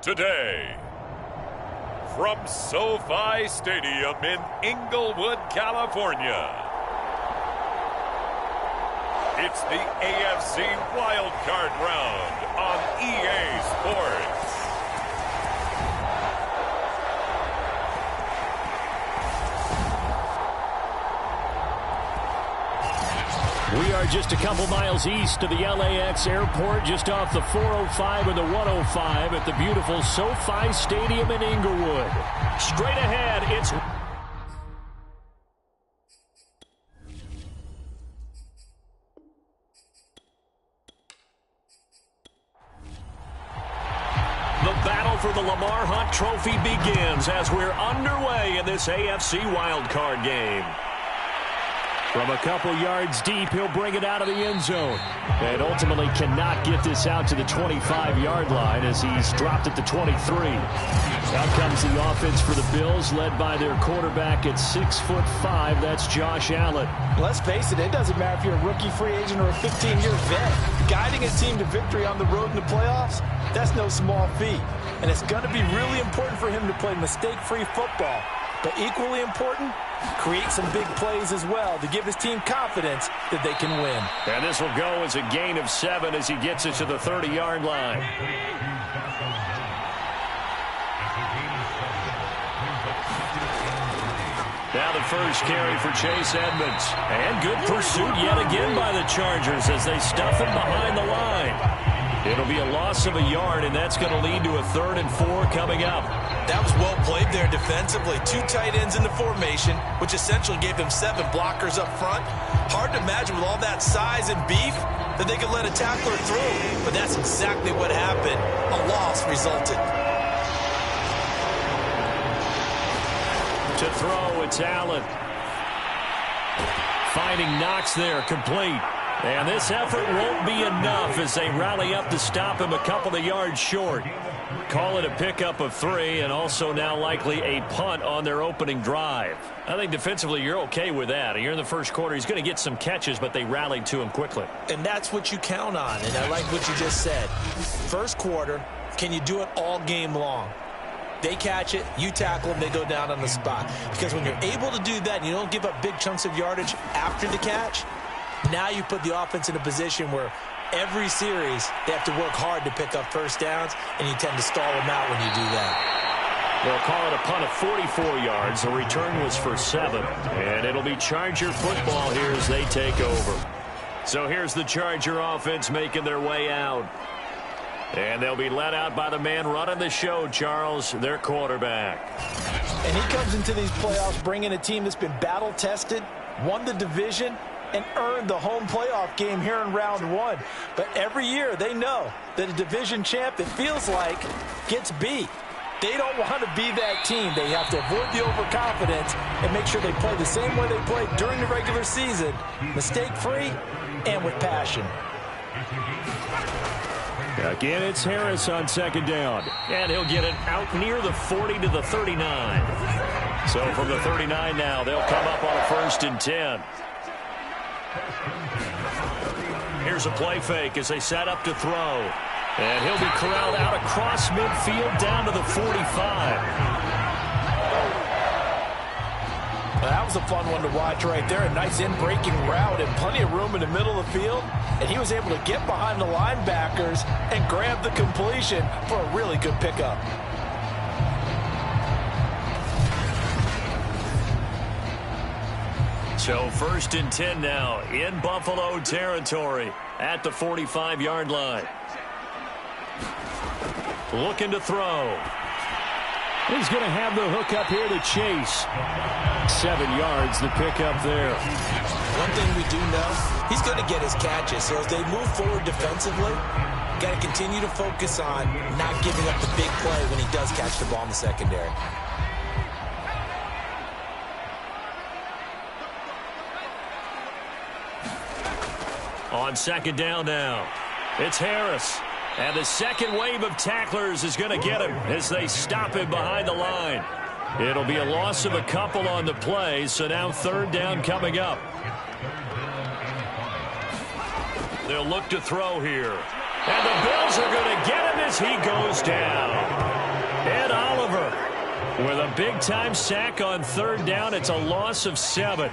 today. From SoFi Stadium in Inglewood, California, it's the AFC Wildcard Round on EA Sports. We are just a couple miles east of the LAX airport, just off the 405 and the 105 at the beautiful SoFi Stadium in Inglewood. Straight ahead, it's... The battle for the Lamar Hunt Trophy begins as we're underway in this AFC wildcard game. From a couple yards deep, he'll bring it out of the end zone. And ultimately cannot get this out to the 25-yard line as he's dropped at the 23. Out comes the offense for the Bills, led by their quarterback at 6'5". That's Josh Allen. Let's face it, it doesn't matter if you're a rookie free agent or a 15-year vet. Guiding a team to victory on the road in the playoffs, that's no small feat. And it's going to be really important for him to play mistake-free football. But equally important, create some big plays as well to give his team confidence that they can win. And this will go as a gain of 7 as he gets it to the 30-yard line. Now the first carry for Chase Edmonds. And good pursuit yet again by the Chargers as they stuff him behind the line. It'll be a loss of a yard, and that's going to lead to a 3rd and 4 coming up. That was well played there defensively. 2 tight ends in the formation, which essentially gave them 7 blockers up front. Hard to imagine with all that size and beef that they could let a tackler through. But that's exactly what happened. A loss resulted. To throw, it's Allen. Finding Knox there, complete. And this effort won't be enough as they rally up to stop him a couple of yards short. Call it a pickup of 3 and also now likely a punt on their opening drive. I think defensively you're okay with that. You're in the first quarter. He's going to get some catches, but they rallied to him quickly. And that's what you count on, and I like what you just said. First quarter, can you do it all game long? They catch it, you tackle them, they go down on the spot. Because when you're able to do that and you don't give up big chunks of yardage after the catch, now you put the offense in a position where every series they have to work hard to pick up first downs, and you tend to stall them out when you do that. They'll call it a punt of 44 yards. The return was for 7. And it'll be Charger football here as they take over. So here's the Charger offense making their way out. And they'll be led out by the man running the show, Charles, their quarterback. And he comes into these playoffs bringing a team that's been battle-tested, won the division, and earned the home playoff game here in round 1. But every year they know that a division champ, it feels like, gets beat. They don't want to be that team. They have to avoid the overconfidence and make sure they play the same way they played during the regular season, mistake-free and with passion. Again, it's Harris on 2nd down. And he'll get it out near the 40 to the 39. So from the 39 now, they'll come up on a 1st and 10. Here's a play fake as they set up to throw. And he'll be corralled out across midfield down to the 45. That was a fun one to watch right there. A nice in-breaking route and plenty of room in the middle of the field. And he was able to get behind the linebackers and grab the completion for a really good pickup. So 1st and 10 now in Buffalo territory at the 45-yard line. Looking to throw. He's going to have the hook up here to Chase. 7 yards, the pickup there. One thing we do know, he's going to get his catches. So as they move forward defensively, got to continue to focus on not giving up the big play when he does catch the ball in the secondary. On 2nd down now, it's Harris. And the second wave of tacklers is going to get him as they stop him behind the line. It'll be a loss of a couple on the play, so now 3rd down coming up. They'll look to throw here. And the Bills are going to get him as he goes down. Ed Oliver with a big-time sack on third down. It's a loss of 7.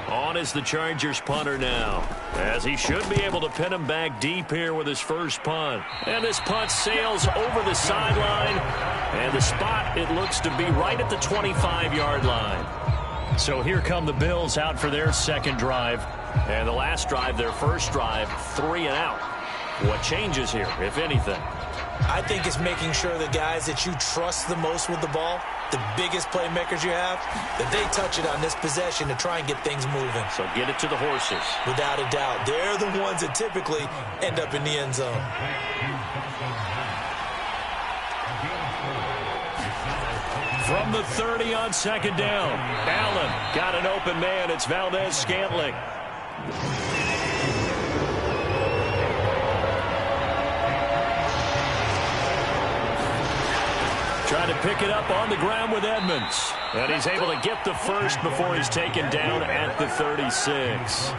On is the Chargers punter now, as he should be able to pin him back deep here with his first punt. And this punt sails over the sideline, and the spot, it looks to be right at the 25-yard line. So here come the Bills out for their second drive. And the last drive, their first drive, 3 and out. What changes here, if anything? I think it's making sure the guys that you trust the most with the ball, the biggest playmakers you have, that they touch it on this possession to try and get things moving. So get it to the horses. Without a doubt. They're the ones that typically end up in the end zone. From the 30 on second down, Allen got an open man. It's Valdez-Scantling. Trying to pick it up on the ground with Edmonds. And he's able to get the first before he's taken down at the 36.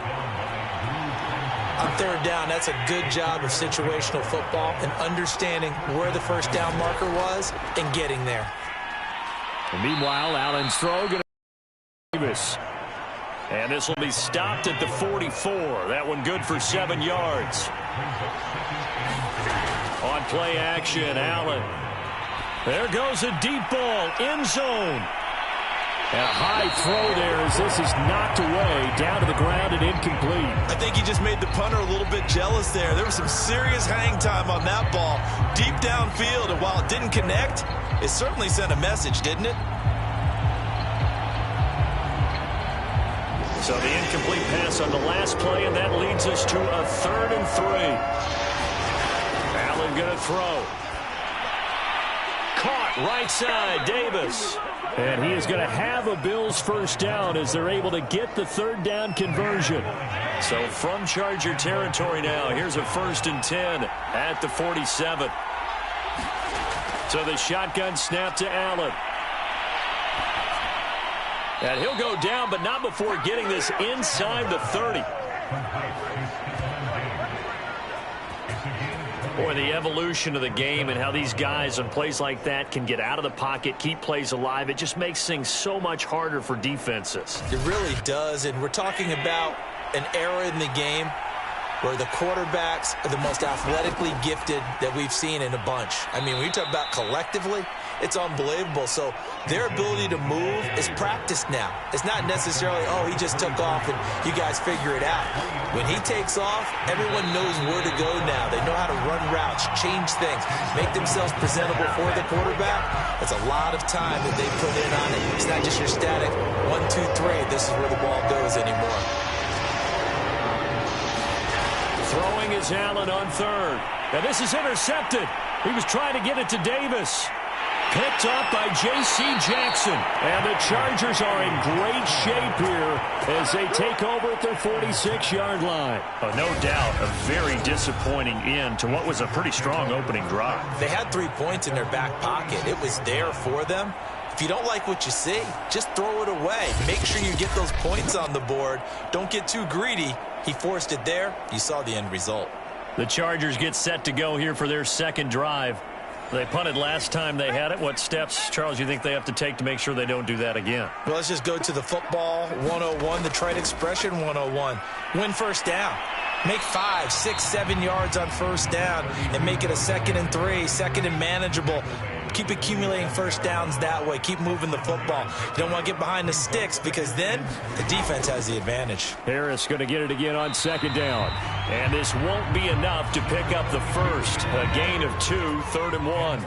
On third down, that's a good job of situational football and understanding where the first down marker was and getting there. And meanwhile, Allen's throw going to Davis. And this will be stopped at the 44. That one good for 7 yards. On play action, Allen. There goes a deep ball, end zone. And a high throw there as this is knocked away, down to the ground and incomplete. I think he just made the punter a little bit jealous there. There was some serious hang time on that ball, deep downfield, and while it didn't connect, it certainly sent a message, didn't it? So the incomplete pass on the last play, and that leads us to a 3rd and 3. Allen going to throw. Caught right side, Davis. And he is going to have a Bills first down as they're able to get the 3rd down conversion. So from Charger territory now, here's a 1st and 10 at the 47. So the shotgun snap to Allen. And he'll go down, but not before getting this inside the 30. Boy, the evolution of the game and how these guys on plays like that can get out of the pocket, keep plays alive, it just makes things so much harder for defenses. It really does, and we're talking about an era in the game where the quarterbacks are the most athletically gifted that we've seen in a bunch. I mean, when you talk about collectively, it's unbelievable. So their ability to move is practiced now. It's not necessarily, oh, he just took off and you guys figure it out. When he takes off, everyone knows where to go now. They know how to run routes, change things, make themselves presentable for the quarterback. That's a lot of time that they put in on it. It's not just your static 1, 2, 3. This is where the ball goes anymore. Throwing is Allen on 3rd. And this is intercepted. He was trying to get it to Davis. Picked up by J.C. Jackson. And the Chargers are in great shape here as they take over at their 46-yard line. Oh, no doubt a very disappointing end to what was a pretty strong opening drive. They had 3 points in their back pocket. It was there for them. If you don't like what you see, just throw it away. Make sure you get those points on the board. Don't get too greedy. He forced it there. You saw the end result. The Chargers get set to go here for their second drive. They punted last time they had it. What steps, Charles, you think they have to take to make sure they don't do that again? Well, let's just go to the football 101, the Detroit expression 101. Win first down. Make 5, 6, 7 yards on first down and make it a 2nd and 3, 2nd and manageable. Keep accumulating first downs that way. Keep moving the football. You don't want to get behind the sticks because then the defense has the advantage. Harris going to get it again on 2nd down. And this won't be enough to pick up the first. A gain of 2, 3rd and 1.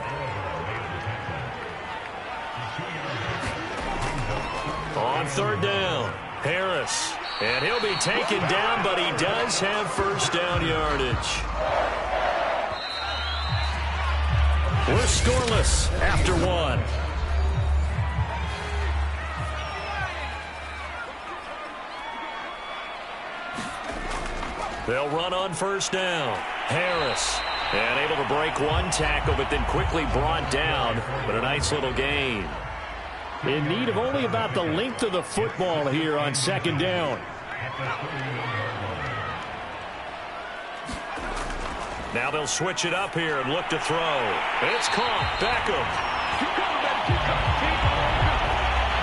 On 3rd down, Harris. And he'll be taken down, but he does have first down yardage. We're scoreless after 1. They'll run on first down. Harris. And able to break one tackle, but then quickly brought down. But a nice little gain. In need of only about the length of the football here on 2nd down. Now they'll switch it up here and look to throw. It's caught. Beckham.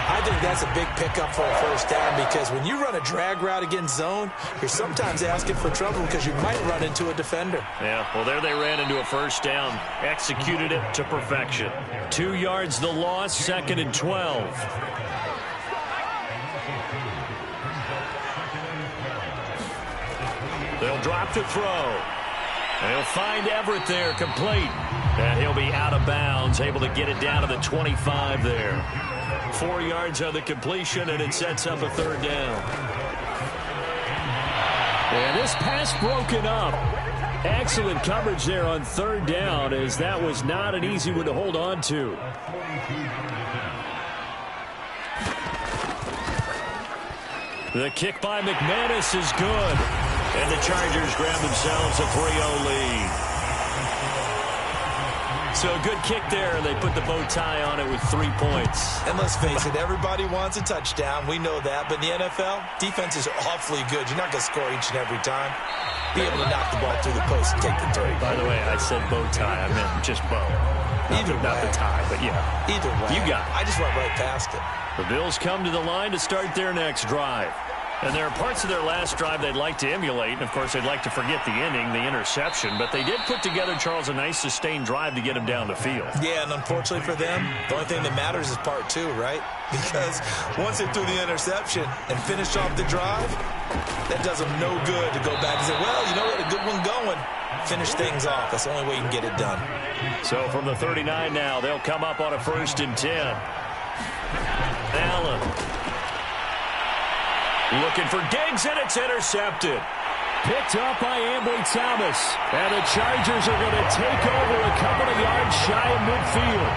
I think that's a big pickup for a first down because when you run a drag route against zone, you're sometimes asking for trouble because you might run into a defender. Yeah, well, there they ran into a first down. Executed it to perfection. 2 yards the loss, 2nd and 12. They'll drop to throw. And he'll find Everett there, complete. And he'll be out of bounds, able to get it down to the 25 there. 4 yards on the completion, and it sets up a 3rd down. And this pass broken up. Excellent coverage there on 3rd down, as that was not an easy one to hold on to. The kick by McManus is good. And the Chargers grab themselves a 3-0 lead. So a good kick there, and they put the bow tie on it with 3 points. And let's face it, everybody wants a touchdown. We know that. But in the NFL, defense is awfully good. You're not going to score each and every time. Be able to knock the ball through the post and take the 3. By the way, I said bow tie. I meant just bow. Not the tie, but yeah. Either way. You got it. I just went right past it. The Bills come to the line to start their next drive. And there are parts of their last drive they'd like to emulate. And, of course, they'd like to forget the ending, the interception. But they did put together, Charles, a nice sustained drive to get him down the field. Yeah, and unfortunately for them, the only thing that matters is part 2, right? Because once they threw the interception and finished off the drive, that does them no good to go back and say, well, you know what, a good one going. Finish things off. That's the only way you can get it done. So from the 39 now, they'll come up on a 1st and 10. Allen. Looking for Diggs, and it's intercepted. Picked up by Ambry Thomas. And the Chargers are going to take over a couple of yards shy of midfield.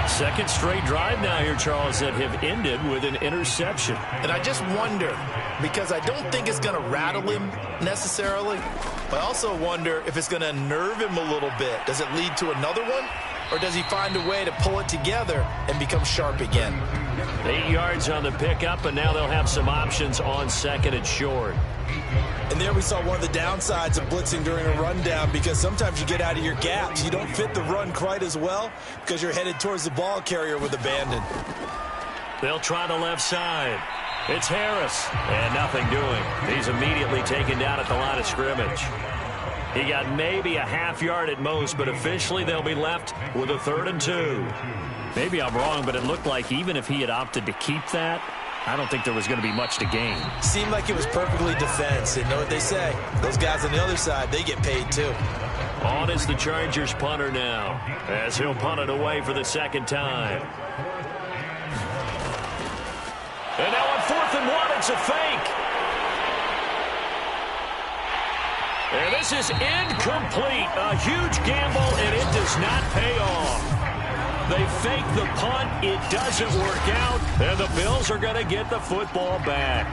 Second straight drive now here, Charles, that have ended with an interception. And I just wonder, because I don't think it's going to rattle him necessarily, but I also wonder if it's going to nerve him a little bit. Does it lead to another one? Or does he find a way to pull it together and become sharp again? 8 yards on the pickup, and now they'll have some options on 2nd and short. And there we saw one of the downsides of blitzing during a rundown, because sometimes you get out of your gaps. You don't fit the run quite as well because you're headed towards the ball carrier with abandon. They'll try the left side. It's Harris, and nothing doing. He's immediately taken down at the line of scrimmage. He got maybe a half yard at most, but officially they'll be left with a 3rd and 2. Maybe I'm wrong, but it looked like even if he had opted to keep that, I don't think there was going to be much to gain. Seemed like it was perfectly defense. And know what they say? Those guys on the other side, they get paid too. On is the Chargers punter now, as he'll punt it away for the 2nd time. And now on 4th and 1, it's a fake. And this is incomplete. A huge gamble, and it does not pay off. They fake the punt. It doesn't work out, and the Bills are going to get the football back.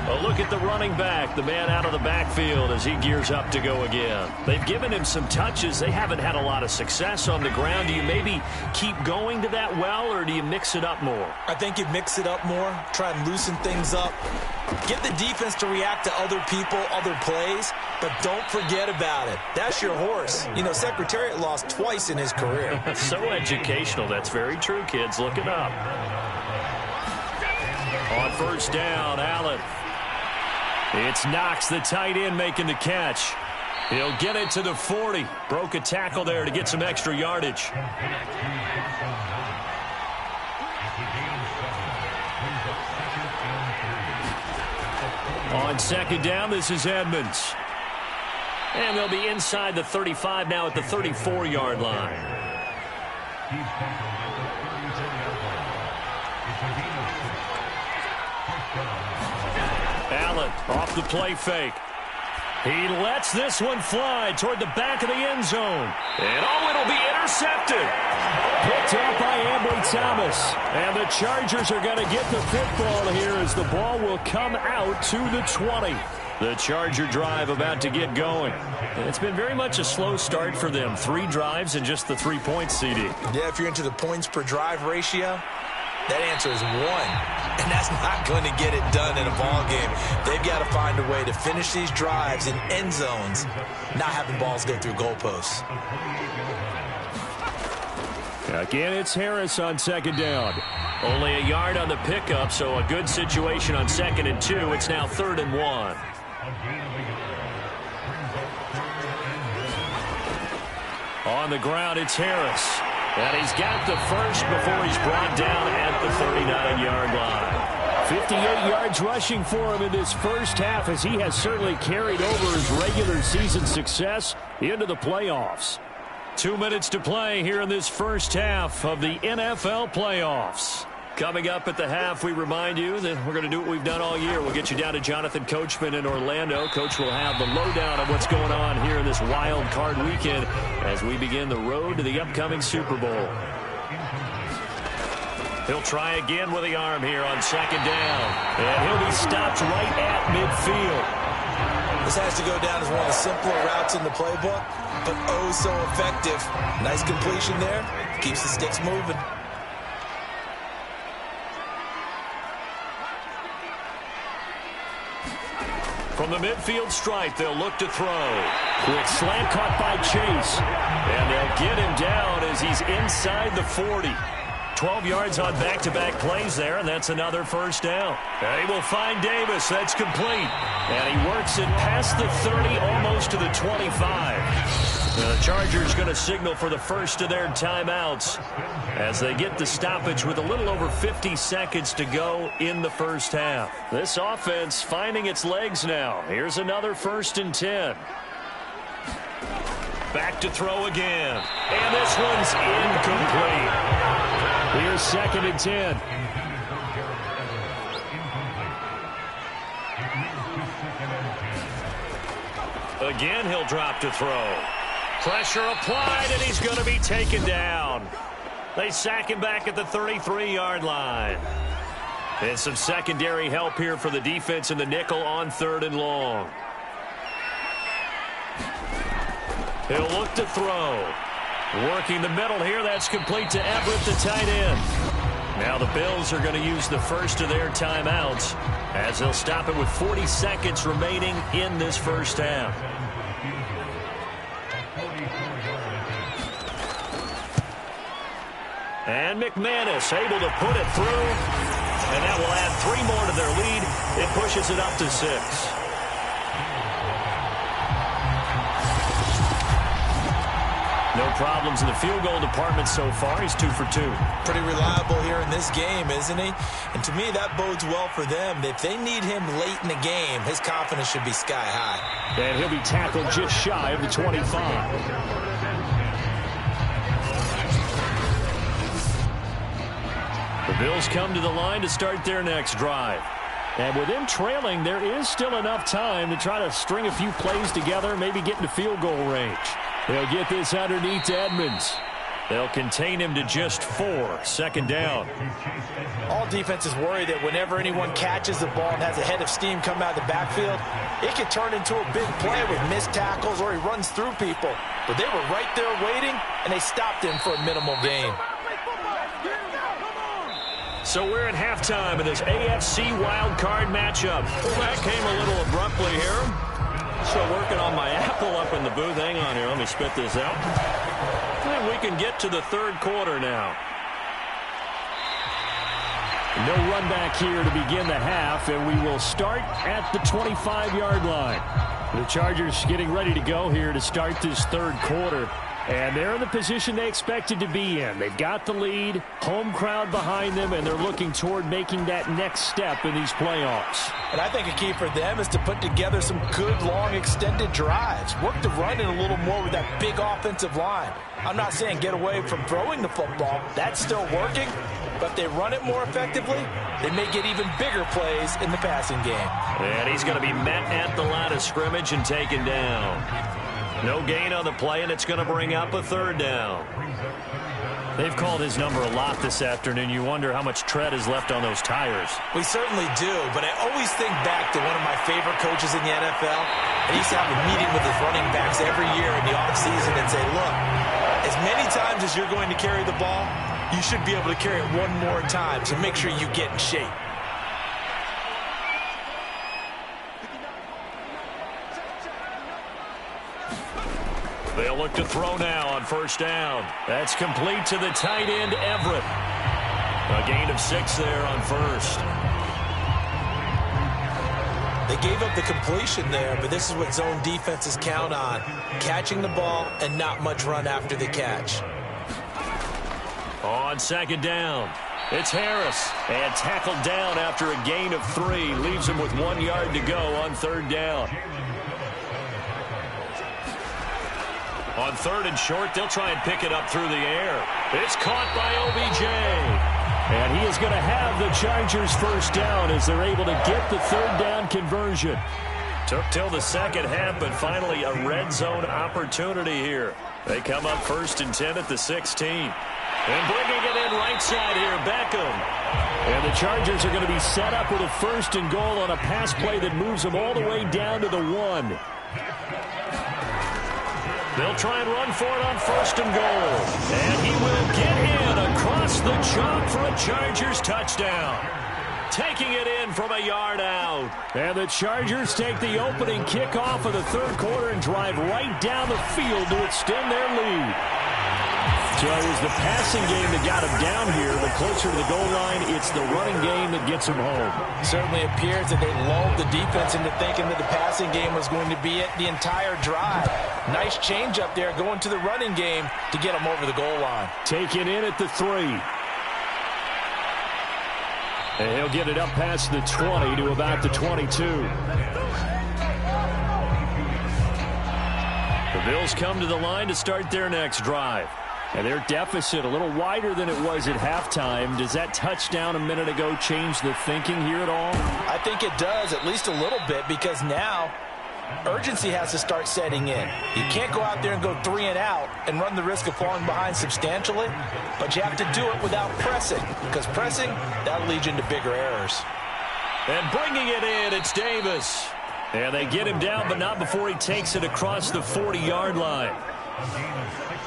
A look at the running back, the man out of the backfield as he gears up to go again. They've given him some touches. They haven't had a lot of success on the ground. Do you maybe keep going to that well, or do you mix it up more? I think you mix it up more, try and loosen things up. Get the defense to react to other people, other plays, but don't forget about it. That's your horse. You know, Secretariat lost twice in his career. So educational. That's very true, kids. Look it up. On 1st down, Allen. It's Knox, the tight end, making the catch. He'll get it to the 40. Broke a tackle there to get some extra yardage. On 2nd down, this is Edmonds. And they'll be inside the 35 now at the 34-yard line. Allen off the play fake. He lets this one fly toward the back of the end zone. And oh, it'll be intercepted. Picked up by Ambry Thomas. And the Chargers are going to get the football here as the ball will come out to the 20. The Charger drive about to get going. It's been very much a slow start for them. 3 drives and just the 3 points, CD. Yeah, if you're into the points per drive ratio, That answer is 1. And that's not going to get it done in a ball game. They've got to find a way to finish these drives in end zones, not having balls go through goalposts. Again, it's Harris on second down. Only a yard on the pickup, so a good situation on 2nd and 2. It's now 3rd and 1. On the ground, it's Harris. And he's got the first before he's brought down at the 39-yard line. 58 yards rushing for him in this first half, as he has certainly carried over his regular season success into the playoffs. 2 minutes to play here in this first half of the NFL playoffs. Coming up at the half, we remind you that we're going to do what we've done all year. We'll get you down to Jonathan Coachman in Orlando. Coach will have the lowdown of what's going on here in this wild card weekend as we begin the road to the upcoming Super Bowl. He'll try again with the arm here on 2nd down. And he'll be stopped right at midfield. This has to go down as one of the simpler routes in the playbook, but oh so effective. Nice completion there. Keeps the sticks moving. From the midfield stripe, they'll look to throw. Quick slant caught by Chase. And they'll get him down as he's inside the 40. 12 yards on back-to-back plays there, and that's another first down. And he will find Davis. That's complete. And he works it past the 30, almost to the 25. Now the Chargers going to signal for the first of their timeouts as they get the stoppage with a little over 50 seconds to go in the first half. This offense finding its legs now. Here's another 1st and 10. Back to throw again. And this one's incomplete. Here's 2nd and 10. Again, he'll drop to throw. Pressure applied, and he's going to be taken down. They sack him back at the 33-yard line. And some secondary help here for the defense in the nickel on 3rd and long. He'll look to throw. Working the middle here, that's complete to Everett, the tight end. Now the Bills are going to use the first of their timeouts as they'll stop it with 40 seconds remaining in this first half. And McManus able to put it through. And that will add 3 more to their lead. It pushes it up to 6. No problems in the field goal department so far. He's 2 for 2. Pretty reliable here in this game, isn't he? And to me, that bodes well for them. If they need him late in the game, his confidence should be sky high. And he'll be tackled just shy of the 25. The Bills come to the line to start their next drive. And with them trailing, there is still enough time to try to string a few plays together, maybe get into field goal range. They'll get this underneath to Edmonds. They'll contain him to just 4. 2nd down. All defenses worry that whenever anyone catches the ball and has a head of steam come out of the backfield, it can turn into a big play with missed tackles or he runs through people. But they were right there waiting, and they stopped him for a minimal gain. So we're at halftime in this AFC wildcard matchup. Well, that came a little abruptly here. Still working on my apple up in the booth. Hang on here. Let me spit this out. And we can get to the 3rd quarter now. No run back here to begin the half, and we will start at the 25-yard line. The Chargers getting ready to go here to start this 3rd quarter. And they're in the position they expected to be in. They've got the lead, home crowd behind them, and they're looking toward making that next step in these playoffs. And I think a key for them is to put together some good, long, extended drives. Work the run in a little more with that big offensive line. I'm not saying get away from throwing the football. That's still working. But if they run it more effectively, they may get even bigger plays in the passing game. And he's going to be met at the line of scrimmage and taken down. No gain on the play, and it's going to bring up a 3rd down. They've called his number a lot this afternoon. You wonder how much tread is left on those tires. We certainly do, but I always think back to one of my favorite coaches in the NFL. And he used to have a meeting with his running backs every year in the offseason and say, look, as many times as you're going to carry the ball, you should be able to carry it one more time, so make sure you get in shape. They'll look to throw now on first down. That's complete to the tight end, Everett. A gain of 6 there on first. They gave up the completion there, but this is what zone defenses count on. Catching the ball and not much run after the catch. On second down, it's Harris. And tackled down after a gain of 3. Leaves him with 1 yard to go on third down. On third and short, they'll try and pick it up through the air. It's caught by OBJ. And he is going to have the Chargers first down as they're able to get the third down conversion. Took till the second half, but finally a red zone opportunity here. They come up first and 10 at the 16. And bringing it in right side here, Beckham. And the Chargers are going to be set up with a first and goal on a pass play that moves them all the way down to the 1. They'll try and run for it on first and goal. And he will get in across the chalk for a Chargers touchdown. Taking it in from a yard out. And the Chargers take the opening kickoff of the third quarter and drive right down the field to extend their lead. So it was the passing game that got him down here, but closer to the goal line, it's the running game that gets him home. Certainly appears that they lulled the defense into thinking that the passing game was going to be it the entire drive. Nice change up there going to the running game to get him over the goal line. Taken in at the 3. And he'll get it up past the 20 to about the 22. The Bills come to the line to start their next drive. And their deficit a little wider than it was at halftime. Does that touchdown a minute ago change the thinking here at all? I think it does, at least a little bit, because now urgency has to start setting in. You can't go out there and go 3 and out and run the risk of falling behind substantially, but you have to do it without pressing, because pressing, that'll lead you into bigger errors. And bringing it in, it's Davis. And they get him down, but not before he takes it across the 40-yard line.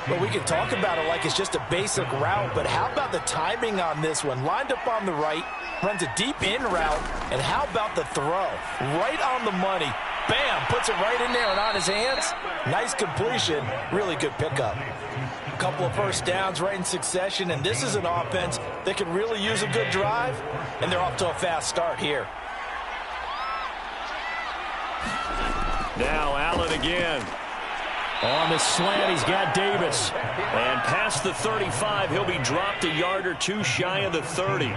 Well, we can talk about it like it's just a basic route, but how about the timing on this one? Lined up on the right, runs a deep in route, and how about the throw? Right on the money. Bam! Puts it right in there and on his hands. Nice completion. Really good pickup. A couple of first downs right in succession, and this is an offense that can really use a good drive, and they're off to a fast start here. Now Allen again. On the slant, he's got Davis. And past the 35, he'll be dropped a yard or 2 shy of the 30.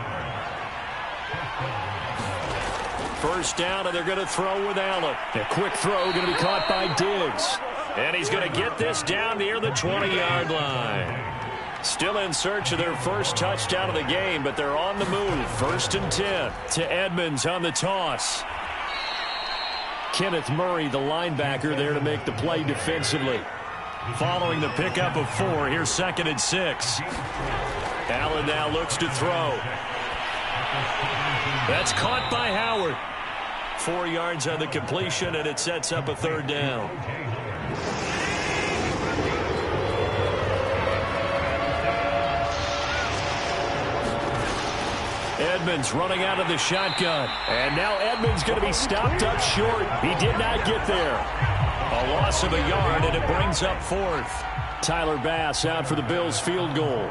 First down, and they're going to throw with Allen. A quick throw going to be caught by Diggs. And he's going to get this down near the 20-yard line. Still in search of their first touchdown of the game, but they're on the move. First and 10 to Edmonds on the toss. Kenneth Murray, the linebacker, there to make the play defensively. Following the pickup of 4, here's second and 6. Allen now looks to throw. That's caught by Howard. 4 yards on the completion, and it sets up a third down. Edmonds running out of the shotgun. And now Edmonds going to be stopped up short. He did not get there. A loss of a yard, and it brings up 4th. Tyler Bass out for the Bills field goal.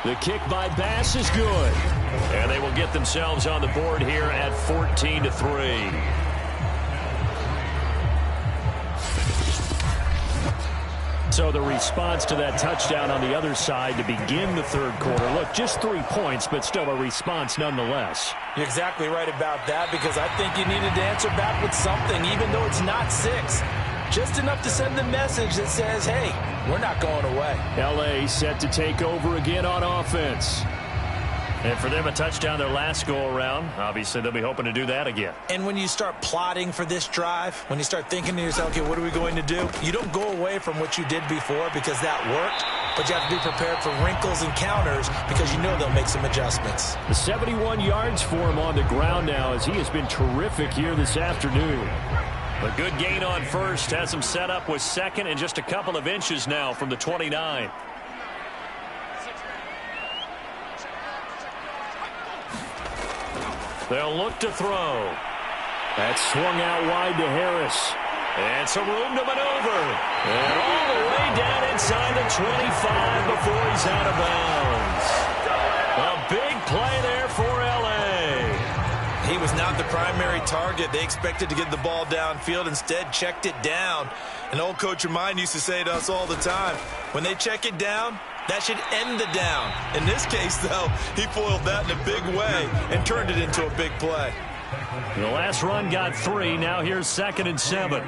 The kick by Bass is good. And they will get themselves on the board here at 14-3. So the response to that touchdown on the other side to begin the third quarter. Look, just 3 points, but still a response nonetheless. You're exactly right about that, because I think you needed to answer back with something, even though it's not 6. Just enough to send the message that says, hey, we're not going away. L.A. set to take over again on offense. And for them, a touchdown their last go-around. Obviously, they'll be hoping to do that again. And when you start plotting for this drive, when you start thinking to yourself, okay, what are we going to do? You don't go away from what you did before because that worked, but you have to be prepared for wrinkles and counters because you know they'll make some adjustments. The 71 yards for him on the ground now as he has been terrific here this afternoon. A good gain on first. Has him set up with second and just a couple of inches now from the 29. They'll look to throw. That's swung out wide to Harris. And some room to maneuver. And all the way down inside the 25 before he's out of bounds. A big play there for L.A. He was not the primary target. They expected to get the ball downfield. Instead, checked it down. An old coach of mine used to say to us all the time, when they check it down, that should end the down. In this case, though, he foiled that in a big way and turned it into a big play. The last run got 3. Now here's 2nd and 7.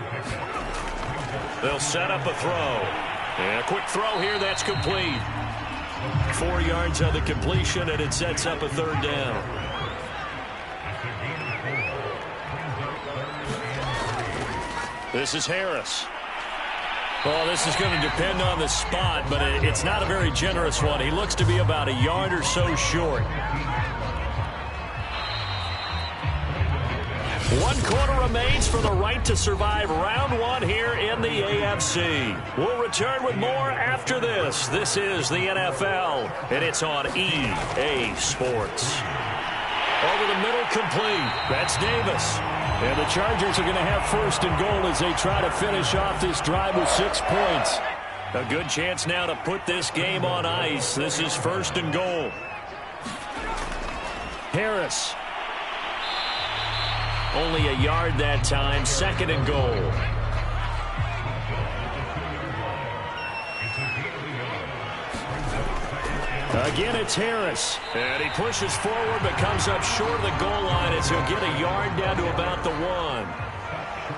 They'll set up a throw. And a quick throw here. That's complete. 4 yards on the completion, and it sets up a 3rd down. This is Harris. Well, this is going to depend on the spot, but it's not a very generous one. He looks to be about a yard or so short. 1 quarter remains for the right to survive round 1 here in the AFC. We'll return with more after this. This is the NFL, and it's on EA Sports. Over the middle, complete. That's Davis. And the Chargers are going to have 1st and goal as they try to finish off this drive with 6 points. A good chance now to put this game on ice. This is 1st and goal. Harris. Only a yard that time. 2nd and goal. Again, it's Harris. And he pushes forward but comes up short of the goal line as he'll get a yard down to about the 1.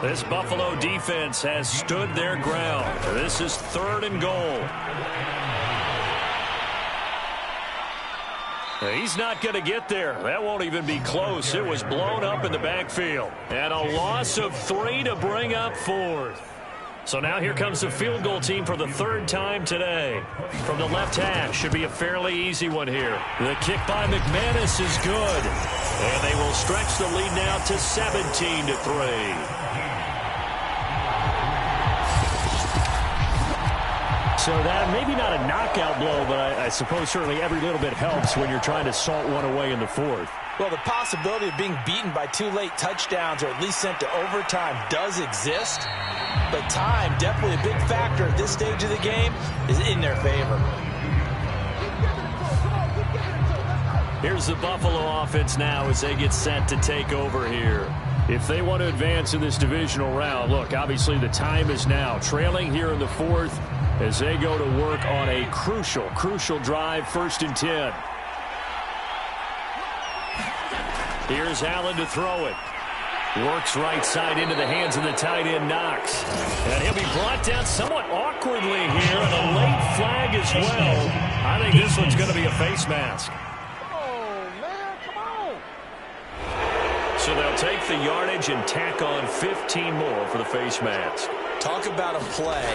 This Buffalo defense has stood their ground. This is 3rd and goal. He's not going to get there. That won't even be close. It was blown up in the backfield. And a loss of 3 to bring up 4th. So now here comes the field goal team for the 3rd time today. From the left hash, should be a fairly easy one here. The kick by McManus is good. And they will stretch the lead now to 17-3. So that maybe not a knockout blow, but I suppose certainly every little bit helps when you're trying to salt one away in the 4th. Well, the possibility of being beaten by 2 late touchdowns or at least sent to overtime does exist. But time, definitely a big factor at this stage of the game, is in their favor. Here's the Buffalo offense now as they get set to take over here. If they want to advance in this divisional round, look, obviously the time is now. Trailing here in the 4th as they go to work on a crucial drive, 1st and 10. Here's Allen to throw it. Works right side into the hands of the tight end, Knox. And he'll be brought down somewhat awkwardly here, and a late flag as well. I think this one's going to be a face mask. Oh, man, come on. So they'll take the yardage and tack on 15 more for the face mask. Talk about a play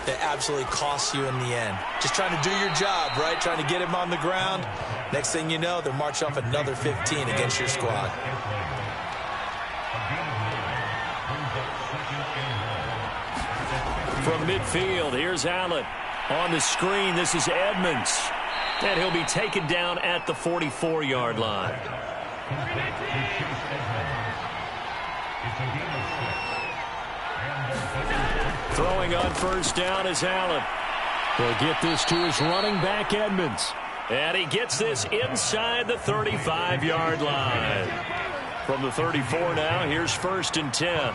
that absolutely costs you in the end. Just trying to do your job, right? Trying to get him on the ground. Next thing you know, they'll march off another 15 against your squad. From midfield, here's Allen. On the screen, this is Edmonds. And he'll be taken down at the 44-yard line. Throwing on 1st down is Allen. He'll get this to his running back, Edmonds. And he gets this inside the 35-yard line. From the 34 now, here's 1st and 10.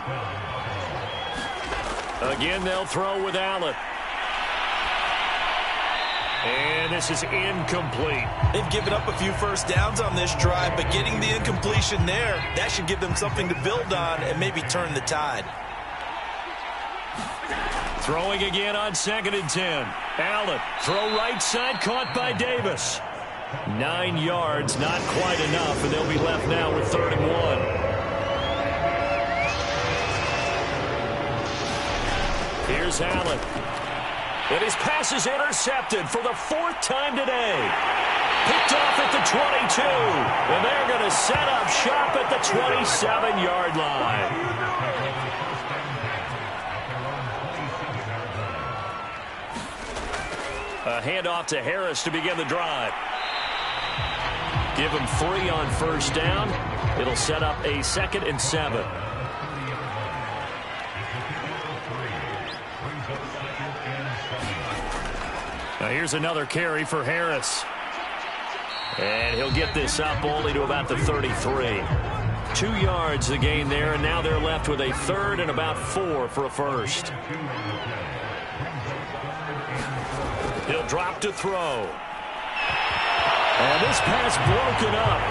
Again, they'll throw with Allen. And this is incomplete. They've given up a few 1st downs on this drive, but getting the incompletion there, that should give them something to build on and maybe turn the tide. Throwing again on 2nd and 10. Allen, throw right side, caught by Davis. 9 yards, not quite enough, and they'll be left now with 3rd and 1. Here's Allen. And his pass is intercepted for the 4th time today. Picked off at the 22. And they're going to set up shop at the 27-yard line. handoff to Harris to begin the drive. Give him 3 on first down. It'll set up a 2nd and 7. Now here's another carry for Harris. And he'll get this up only to about the 33. 2 yards the gain there, and now they're left with a 3rd and about 4 for a first. He'll drop to throw. And this pass broken up.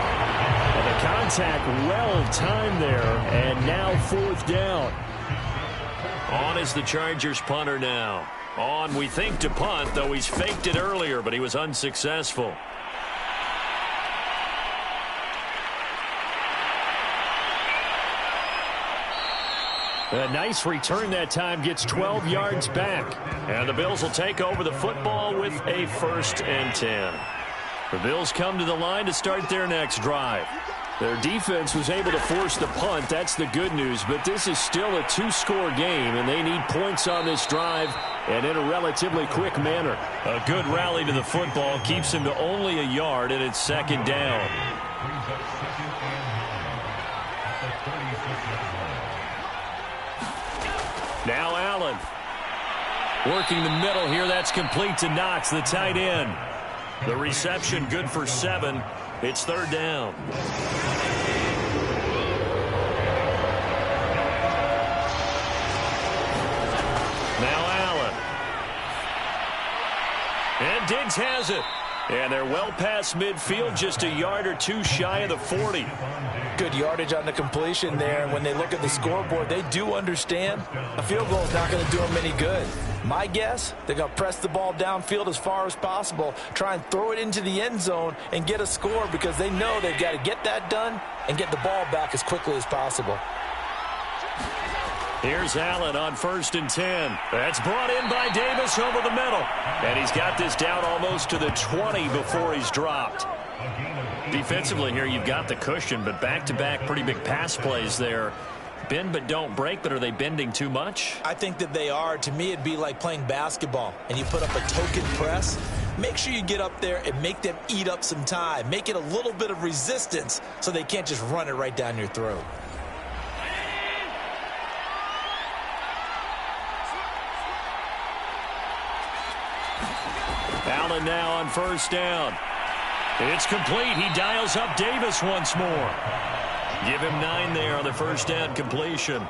And the contact well timed there, and now 4th down. On is the Chargers punter now. On, we think, to punt, though he's faked it earlier, but he was unsuccessful. A nice return that time, gets 12 yards back. And the Bills will take over the football with a 1st and 10. The Bills come to the line to start their next drive. Their defense was able to force the punt. That's the good news. But this is still a 2-score game, and they need points on this drive and in a relatively quick manner. A good rally to the football keeps him to only a yard, and it's 2nd down. Now Allen. Working the middle here. That's complete to Knox, the tight end. The reception good for 7. It's 3rd down. Now Allen. And Diggs has it. And they're well past midfield, just a yard or 2 shy of the 40. Good yardage on the completion there. And when they look at the scoreboard, they do understand a field goal is not going to do them any good. My guess, they're going to press the ball downfield as far as possible, try and throw it into the end zone and get a score, because they know they've got to get that done and get the ball back as quickly as possible. Here's Allen on 1st and 10. That's brought in by Davis over the middle. And he's got this down almost to the 20 before he's dropped. Defensively here, you've got the cushion, but back-to-back pretty big pass plays there. Bend but don't break, but are they bending too much? I think that they are. To me, it'd be like playing basketball, and you put up a token press. Make sure you get up there and make them eat up some time. Make it a little bit of resistance so they can't just run it right down your throat. Allen now on 1st down. It's complete. He dials up Davis once more. Give him 9 there on the 1st down completion.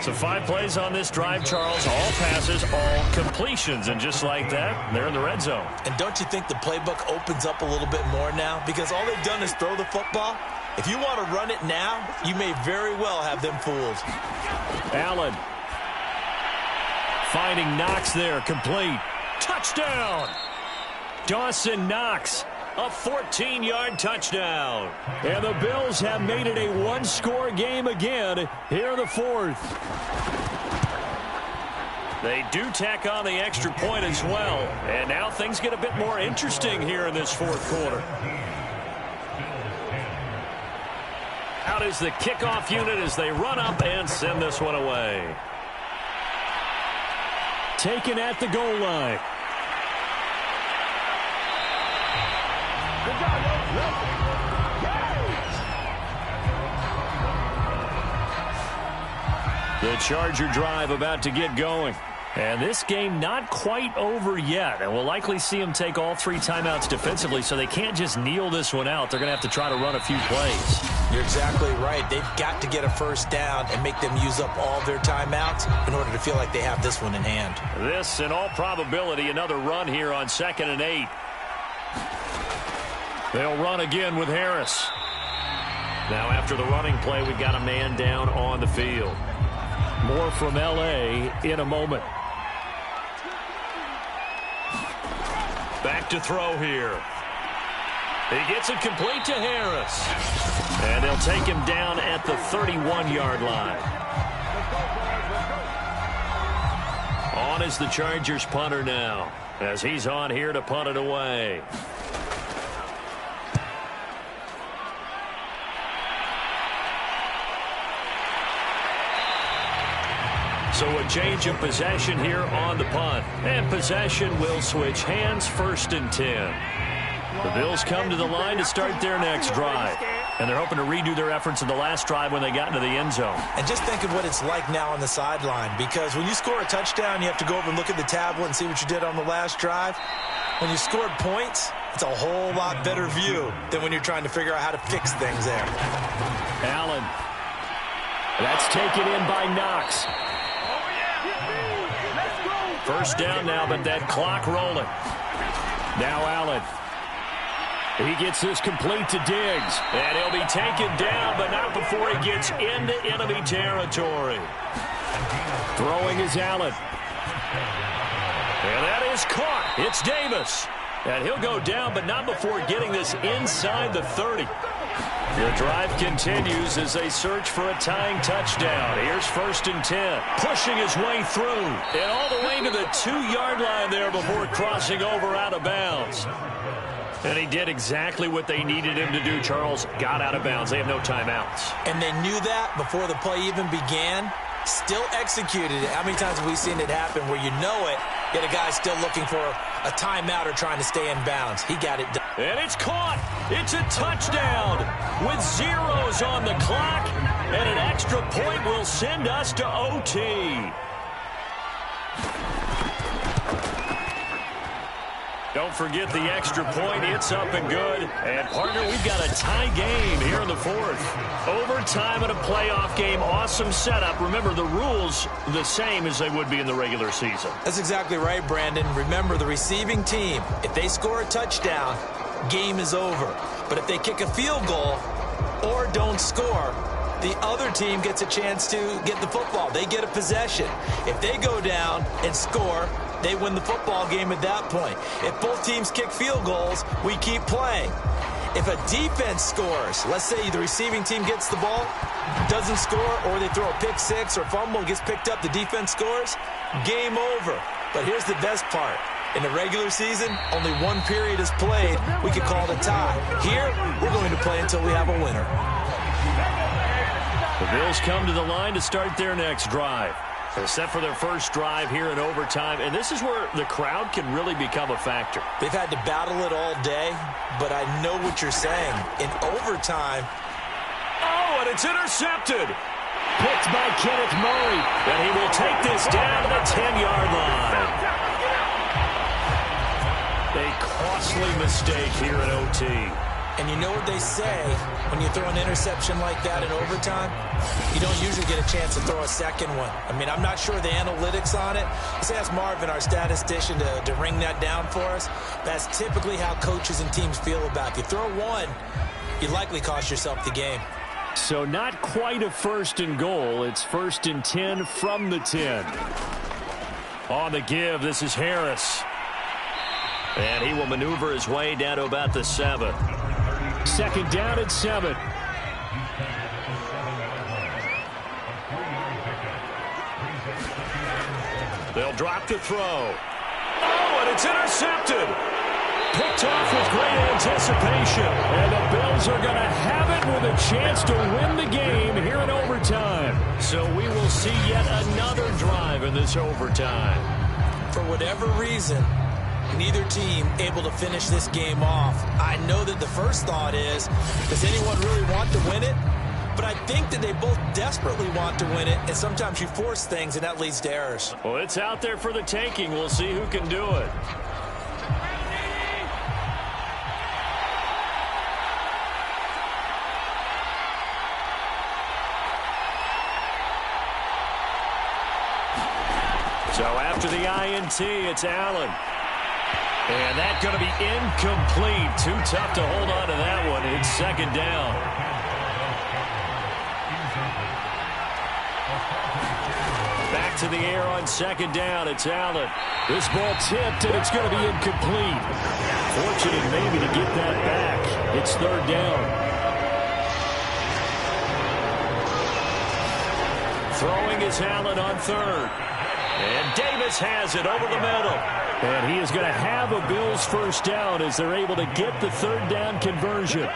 So 5 plays on this drive, Charles. All passes, all completions. And just like that, they're in the red zone. And don't you think the playbook opens up a little bit more now? Because all they've done is throw the football. If you want to run it now, you may very well have them fooled. Allen finding Knox there, complete. Touchdown! Dawson Knox. A 14-yard touchdown. And the Bills have made it a 1-score game again here in the 4th. They do tack on the extra point as well. And now things get a bit more interesting here in this 4th quarter. Out is the kickoff unit as they run up and send this one away. Taken at the goal line. The Charger drive about to get going. And this game not quite over yet. And we'll likely see them take all 3 timeouts defensively, so they can't just kneel this one out. They're going to have to try to run a few plays. You're exactly right. They've got to get a 1st down and make them use up all their timeouts in order to feel like they have this one in hand. This, in all probability, another run here on 2nd and 8. They'll run again with Harris. Now after the running play, we've got a man down on the field. More from L.A. in a moment. Back to throw here. He gets it complete to Harris. And they'll take him down at the 31-yard line. On is the Chargers punter now, as he's on here to punt it away. So a change of possession here on the punt. And possession will switch hands, 1st and 10. The Bills come to the line to start their next drive. And they're hoping to redo their efforts in the last drive when they got into the end zone. And just think of what it's like now on the sideline, because when you score a touchdown, you have to go over and look at the tablet and see what you did on the last drive. When you scored points, it's a whole lot better view than when you're trying to figure out how to fix things there. Allen. That's taken in by Knox. First down now, but that clock rolling. Now Allen. He gets this complete to Diggs. And he'll be taken down, but not before he gets into enemy territory. Throwing is Allen. And that is caught. It's Davis. And he'll go down, but not before getting this inside the 30. The drive continues as they search for a tying touchdown. Here's 1st and 10. Pushing his way through. And all the way to the 2-yard line there before crossing over out of bounds. And he did exactly what they needed him to do, Charles. Got out of bounds. They have no timeouts. And they knew that before the play even began. Still executed it. How many times have we seen it happen where you know it, yet a guy's still looking for a timeout or trying to stay in bounds? He got it done. And it's caught. It's a touchdown with zeros on the clock. And an extra point will send us to OT. Don't forget the extra point. It's up and good. And, partner, we've got a tie game here in the 4th. Overtime in a playoff game. Awesome setup. Remember, the rules the same as they would be in the regular season. That's exactly right, Brandon. Remember, the receiving team, if they score a touchdown, game is over. But if they kick a field goal or don't score, the other team gets a chance to get the football. They get a possession. If they go down and score, they win the football game at that point. If both teams kick field goals, we keep playing. If a defense scores, let's say the receiving team gets the ball, doesn't score, or they throw a pick six or fumble, gets picked up, the defense scores, game over. But here's the best part. In the regular season, only one period is played. We could call it a tie. Here, we're going to play until we have a winner. The Bills come to the line to start their next drive. They're set for their first drive here in overtime, and this is where the crowd can really become a factor. They've had to battle it all day, but I know what you're saying. In overtime... Oh, and it's intercepted! Picked by Kenneth Murray, and he will take this down to the 10-yard line. A costly mistake here in OT. And you know what they say, when you throw an interception like that in overtime, you don't usually get a chance to throw a second one. I mean, I'm not sure the analytics on it. Let's ask Marvin, our statistician, to ring that down for us. That's typically how coaches and teams feel about it. If you throw one, you likely cost yourself the game. So not quite a 1st and goal. It's 1st and 10 from the 10. On the give, this is Harris. And he will maneuver his way down to about the 7. 2nd down at 7. They'll drop to throw. Oh, and it's intercepted. Picked off with great anticipation. And the Bills are going to have it with a chance to win the game here in overtime. So we will see yet another drive in this overtime. For whatever reason, neither team able to finish this game off. I know that the first thought is, does anyone really want to win it? But I think that they both desperately want to win it, and sometimes you force things, and that leads to errors. Well, it's out there for the taking. We'll see who can do it. So after the INT, it's Allen. And that's going to be incomplete. Too tough to hold on to that one. It's 2nd down. Back to the air on 2nd down. It's Allen. This ball tipped, and it's going to be incomplete. Fortunate maybe to get that back. It's 3rd down. Throwing is Allen on 3rd. And Davis has it over the middle. And he is going to have a Bills first down as they're able to get the 3rd down conversion.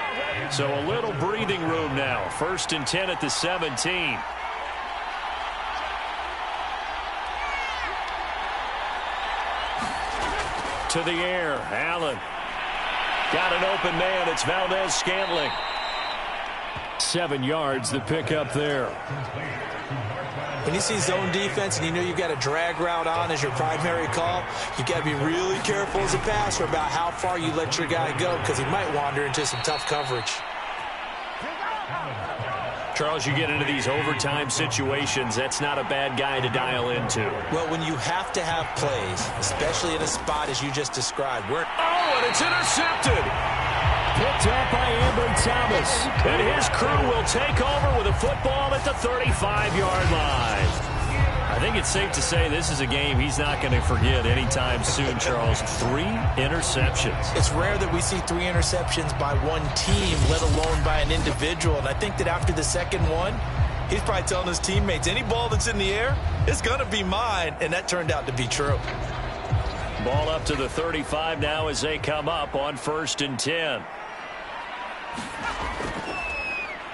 So a little breathing room now. 1st and 10 at the 17. to the air. Allen. Got an open man. It's Valdez-Scantling. 7 yards the pick up there. When you see zone defense and you know you've got a drag route on as your primary call, you've got to be really careful as a passer about how far you let your guy go because he might wander into some tough coverage. Charles, you get into these overtime situations, that's not a bad guy to dial into. Well, when you have to have plays, especially in a spot as you just described. And it's intercepted. Picked up by Ambry Thomas. And his crew will take over with a football at the 35-yard line. I think it's safe to say this is a game he's not going to forget anytime soon, Charles. 3 interceptions. It's rare that we see 3 interceptions by one team, let alone by an individual. And I think that after the second one, he's probably telling his teammates, any ball that's in the air, it's going to be mine. And that turned out to be true. Ball up to the 35 now as they come up on 1st and 10.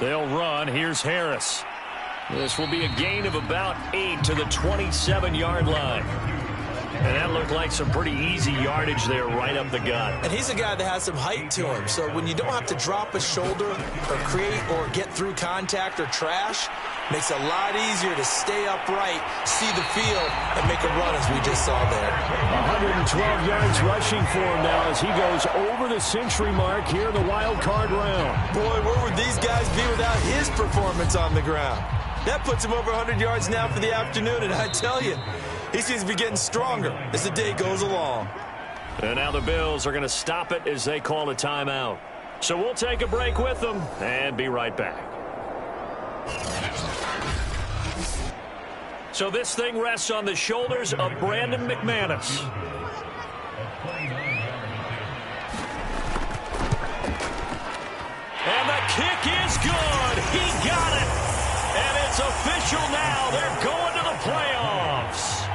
They'll run. Here's Harris. This will be a gain of about 8 to the 27-yard line. And that looked like some pretty easy yardage there right up the gut. And he's a guy that has some height to him. So when you don't have to drop a shoulder or create or get through contact or trash, makes it a lot easier to stay upright, see the field, and make a run as we just saw there. 112 yards rushing for him now as he goes over the century mark here in the wild card round. Boy, where would these guys be without his performance on the ground? That puts him over 100 yards now for the afternoon, and I tell you, he seems to be getting stronger as the day goes along. And now the Bills are going to stop it as they call a timeout. So we'll take a break with them and be right back. So this thing rests on the shoulders of Brandon McManus. And the kick is good. He got it. And it's official now. They're going to the playoffs.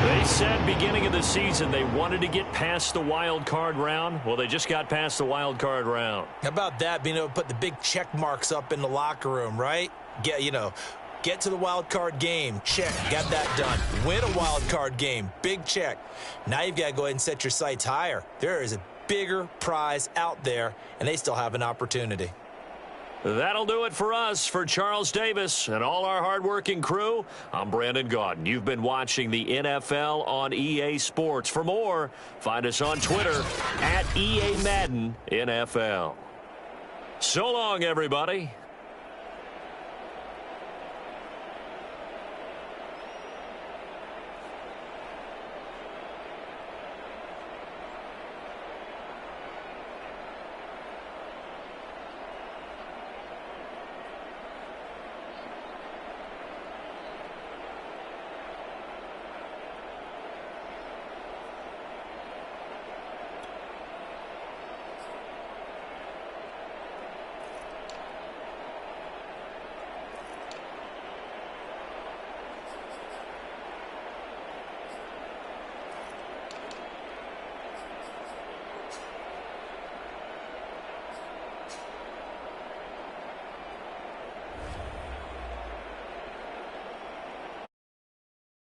They said beginning of the season they wanted to get past the wild card round. Well, they just got past the wild card round. How about that, being able to put the big check marks up in the locker room, right? Get to the wild card game. Check. Got that done. Win a wild card game. Big check. Now you've got to go ahead and set your sights higher. There is a bigger prize out there, and they still have an opportunity. That'll do it for us. For Charles Davis and all our hardworking crew, I'm Brandon Gaudin. You've been watching the NFL on EA Sports. For more, find us on Twitter @EA Madden NFL. So long, everybody.